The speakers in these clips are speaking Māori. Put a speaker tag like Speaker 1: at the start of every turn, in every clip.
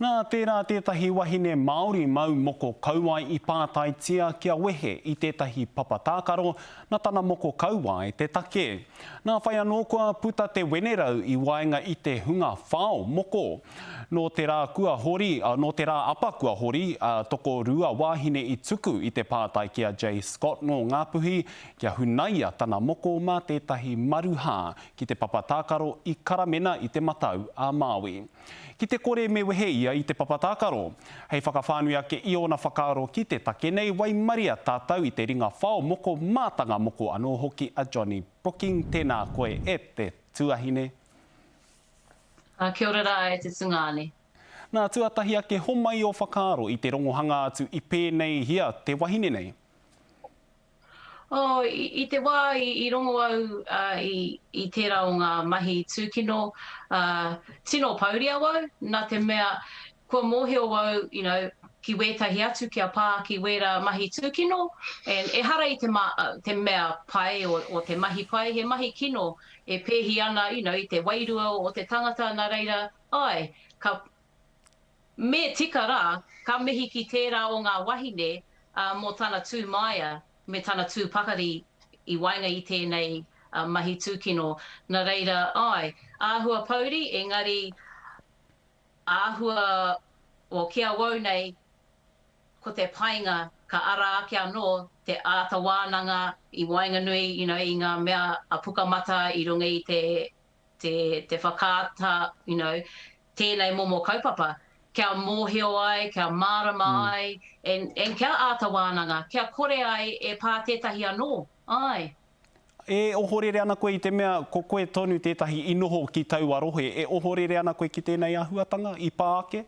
Speaker 1: Nā tērā tētahi wahine Māori mau moko kauai I pātaitia kia wehe I tētahi papatākaro nā tana moko kauai te take. Nā whai anō kua puta te wenerau I waenga I te hunga whao moko. No te rā kua hori, no te rā apa kua hori, toko rua wāhine I tuku I te pātai kia J. Scott no Ngāpuhi kia hunaia tana moko mā tētahi maruhā ki te papatākaro I karamena I te matau a Māui. Ki te kore me wehe ia I te papatākaro. Hei whakawhānui ake I ona whakaaro ki te take nei wai maria tātou I te ringa whao moko mātanga moko anō hoki a Johnny Brooking. Tēnā koe e te tuahine.
Speaker 2: Kia ora rā e te tungāne.
Speaker 1: Nā tuatahi ake homai o whakaaro I te rongohanga atu I pēnei hia te wahine nei.
Speaker 2: I te wā I rongo au I tērā o ngā mahi tūkino, tino pauria wau, nā te mea kua mōhio wau, ki wētahi atu kia pā ki wera mahi tūkino, e hara I te mea pai o te mahi pai, he mahi kino e pēhi ana, I te wairua o te tangata, nā reira, me tika rā, ka mihi ki tērā o ngā wahine mō tāna tūmaia, me tāna tūpakari I waenga I tēnei mahi tūkino. Nā reira, āhua pauri, engari āhua o kia wau nei, ko te painga ka ara ake anō te ātawānanga I waenga nui, I ngā mea a pukamata I runga I te whakāta, tēnei momo kaupapa. Kia mōhio ai, kia mārama ai, and kia ātawānanga, kia kore ai e pā tētahi anō, ai.
Speaker 1: E ohorere ana koe I te mea, ko koe tonu tētahi inoho ki tauarohe, e ohorere ana koe ki tēnei āhuatanga I pā ake?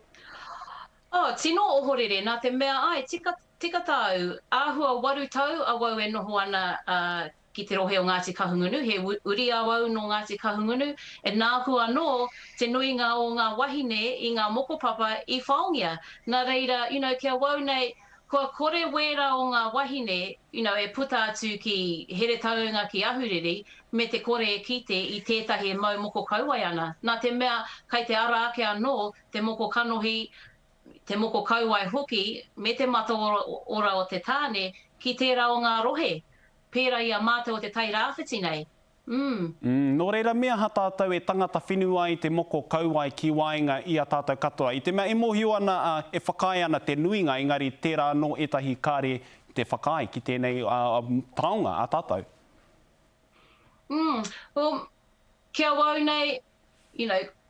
Speaker 2: Tino ohorere, nā te mea, tika tau, āhua waru tau, awau e noho ana ki te rohe o Ngāti Kahungunu, he uri awau no Ngāti Kahungunu, e nāku anō te nuinga o ngā wahine I ngā mokopapa I whaongia. Nā reira, kia wau nei, kua kore wera o ngā wahine, e puta atu ki here taunga ki ahuriri, me te kore e kite I tētahi mau moko kauai ana. Nā te mea, kai te ara ake anō, te moko kanohi, te moko kauai hoki, me te mata ora o te tāne, ki tērā o ngā rohe. Pērā I a mātou o te tai rāwhiti nei.
Speaker 1: Nō reira, mea ha tātou e tangata whenua I te moko kauai ki waenga I a tātou katoa. I te mea e mohio ana, e whakai ana te nuinga, engari tērā no etahi kāre te whakai ki tēnei taonga a tātou.
Speaker 2: Kia wau nei,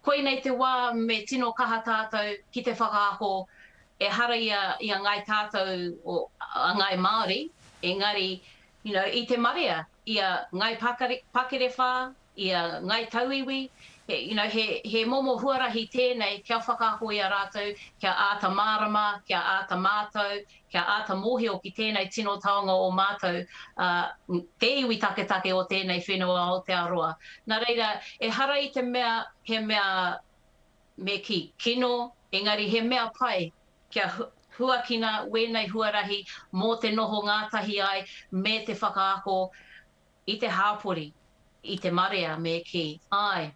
Speaker 2: koe nei te wā me tino kaha tātou ki te whakaako e hara I a ngai tātou o ngai Māori, engari, I te marea, I a ngai pakere whā, I a ngai tauiwi, he momo huarahi tēnei kia whakaako I a rātou, kia āta mārama, kia āta mātou, kia āta mōhio ki tēnei tino taonga o mātou, te iwi take o tēnei whenua o te aroa. Nā reira, e hara I te mea, he mea me ki kino, engari he mea pai, kia huakina wēnei huarahi mō te noho ngātahi ai me te whakaako I te hāpori, I te marea me ki. Ai.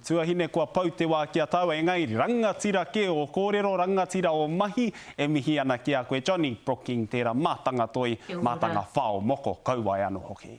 Speaker 1: Tuahine kua pau te wā kia taua engairi, rangatira ke o kōrero, rangatira o mahi, e mihi ana ki a koe Johnny Brooking, tērā mātanga toi, mātanga whao moko kauai anō hoki.